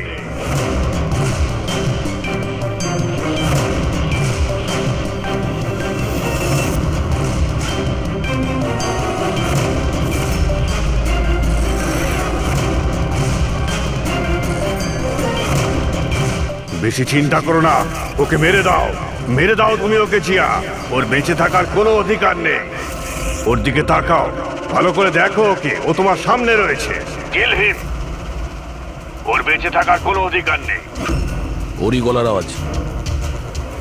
বেশি চিন্তা করো না, ওকে মেরে দাও, মেরে দাও তুমি ওকে জিয়া। ওর বেঁচে থাকার কোনো অধিকার নেই। ওর দিকে তাকাও, ভালো করে দেখো ওকে, ও তোমার সামনে রয়েছে। কিল হিম। ওর বেঁচে থাকার কোনো অধিকার নেই। ওরই গলার আওয়াজ।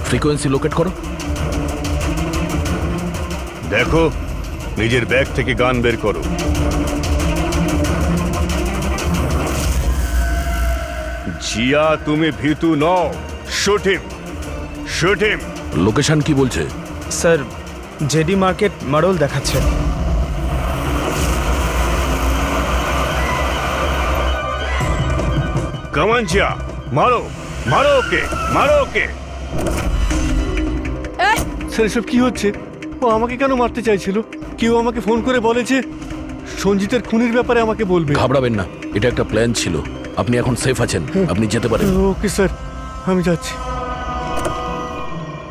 ফ্রিকোয়েন্সি লোকেট করো। দেখো, নিজের ব্যাগ থেকে গান বের করো। জিয়া, তুমি ভীতু নও। Shoot him, shoot him. Location কি বলছে? স্যার, জেডি মার্কেট মারোল দেখাচ্ছে। কামান জিয়া, মারো, মারো ওকে, মারো ওকে। স্যার, এসব কি হচ্ছে? ও আমাকে কেন মারতে চাইছিল? কেউ আমাকে ফোন করে বলে যে সঞ্জিতের খুনির ব্যাপারে আমাকে বলবে। ঘাবড়াবেন না, এটা একটা প্ল্যান ছিল। আপনি এখন সেফ আছেন, আপনি যেতে পারেন। ওকে স্যার, আমি যাচ্ছি।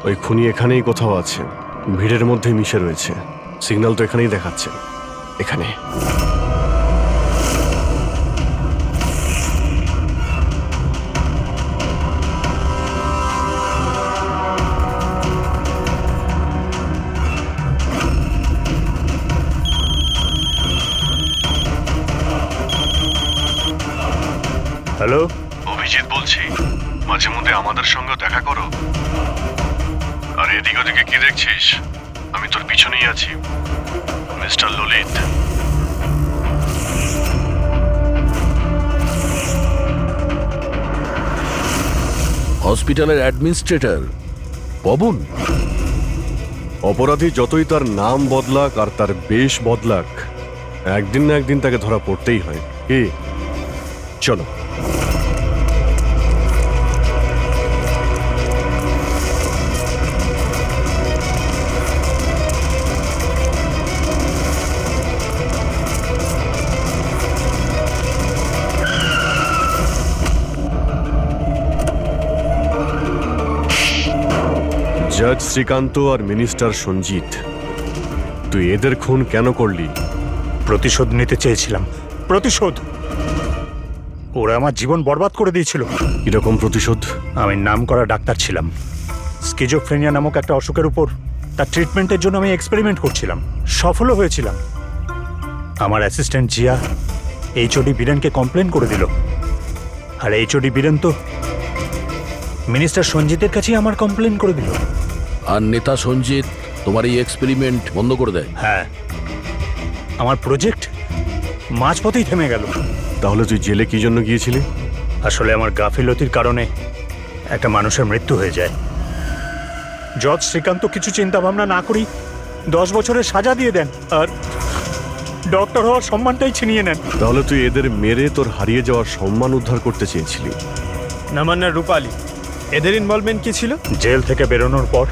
ওই খুনি এখানেই কোথাও আছে, ভিড়ের মধ্যে মিশে রয়েছে। সিগন্যাল তো এখানেই দেখাচ্ছে, এখানে। হ্যালো, অভিজিৎ বলছি। মাঝে মধ্যে আমাদের সঙ্গে দেখা করো। আর এদিক ওদিকে কি দেখছিস? আমি তোর পিছনেই আছি, মিস্টার ললিত। হসপিটালের অ্যাডমিনিস্ট্রেটর পবন। অপরাধী যতই তার নাম বদলাক আর তার বেশ বদলাক, একদিন না একদিন তাকে ধরা পড়তেই হয়। কি, চলো। জজ শ্রীকান্ত আর মিনিস্টার সঞ্জিত, তুই এদের খুন কেন করলি? প্রতিশোধ নিতে চেয়েছিলাম। প্রতিশোধ। ওরা আমার জীবন বরবাদ করে দিয়েছিল। কিরকম প্রতিশোধ? আমি নাম করা ডাক্তার ছিলাম। স্কিজোফ্রেনিয়া নামক একটা অসুখের উপর তার ট্রিটমেন্টের জন্য আমি এক্সপেরিমেন্ট করছিলাম। সফলও হয়েছিলাম। আমার অ্যাসিস্ট্যান্ট জিয়া এইচওডি বীরেনকে কমপ্লেন করে দিল। আর এইচওডি বীরেন তো মিনিস্টার সঞ্জিতের কাছেই আমার কমপ্লেন করে দিল। আর নেতা সঞ্জিত তোমার এই এক্সপেরিমেন্ট বন্ধ করে দেয়। হ্যাঁ, আমার প্রজেক্ট মাঝপথেই থেমে গেল। তাহলে তুই জেলে কি জন্য গিয়েছিলি? আসলে আমার গাফিলতির কারণে একটা মানুষের মৃত্যু হয়ে যায়। জজ শ্রীকান্ত কিছু চিন্তা ভাবনা না করি 10 বছরের সাজা দিয়ে দেন আর ডক্টর হওয়ার সম্মানটাই ছিনিয়ে নেন। তাহলে তুই এদের মেরে তোর হারিয়ে যাওয়ার সম্মান উদ্ধার করতে চেয়েছিলি। নামান্না, রূপালী, এদের ইনভলভমেন্ট কি ছিল? জেল থেকে বেরোনোর পর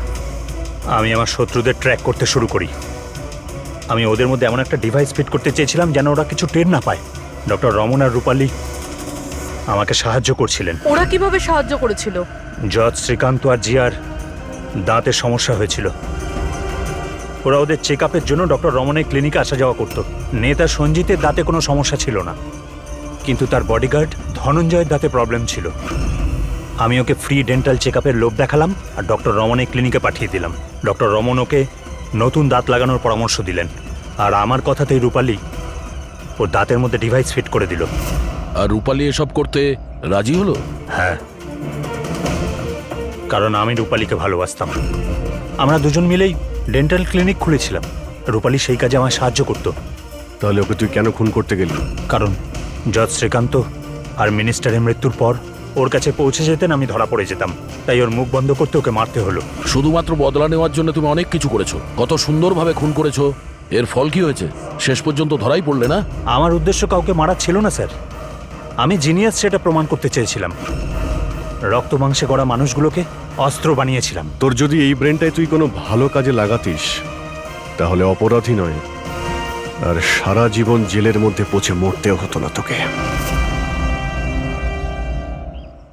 আমি আমার শত্রুদের ট্র্যাক করতে শুরু করি। আমি ওদের মধ্যে এমন একটা ডিভাইস ফিট করতে চেয়েছিলাম যেন ওরা কিছু টের না পায়। ডক্টর রমন আর রূপালী আমাকে সাহায্য করছিলেন। ওরা কিভাবে সাহায্য করেছিল? জজ শ্রীকান্ত আর জিয়ার দাঁতের সমস্যা হয়েছিল। ওরা ওদের চেক আপের জন্য ডক্টর রমনের ক্লিনিকে আসা যাওয়া করত। নেতা সঞ্জিতের দাঁতে কোনো সমস্যা ছিল না, কিন্তু তার বডিগার্ড ধনঞ্জয়ের দাঁতে প্রবলেম ছিল। আমি ওকে ফ্রি ডেন্টাল চেক আপের লোভ দেখালাম আর ডক্টর রমনের ক্লিনিকে পাঠিয়ে দিলাম। ডক্টর রমন ওকে নতুন দাঁত লাগানোর পরামর্শ দিলেন। আর আমার কথাতেই রূপালী ওর দাঁতের মধ্যে ডিভাইস ফিট করে দিল। আর রূপালী এসব করতে রাজি হলো? হ্যাঁ, কারণ আমি রূপালীকে ভালোবাসতাম। আমরা দুজন মিলেই ডেন্টাল ক্লিনিক খুলেছিলাম। রূপালী সেই কাজে আমায় সাহায্য করতো। তাহলে ওকে তুই কেন খুন করতে গেলি? কারণ জজ শ্রীকান্ত আর মিনিস্টারের মৃত্যুর পর ওর কাছে পৌঁছে যেতেন আমি ধরা পড়ে যেতাম, তাই ওর মুখ বন্ধ করতে ওকে মারতে হলো। শুধুমাত্র বদলা নেওয়ার জন্য তুমি অনেক কিছু করেছো, কত সুন্দরভাবে খুন করেছো। এর ফল কি হয়েছে? শেষ পর্যন্ত ধরাই পড়লে না? আমার উদ্দেশ্য কাউকে মারা ছিল না স্যার, আমি জিনিয়াস সেটা প্রমাণ করতে চেয়েছিলাম। রক্ত মাংসে গড়া মানুষগুলোকে অস্ত্র বানিয়েছিলাম। তোর যদি এই ব্রেনটাই তুই কোনো ভালো কাজে লাগাতিস তাহলে অপরাধী নয়, আর সারা জীবন জেলের মধ্যে পচে মরতেও হতো না তোকে।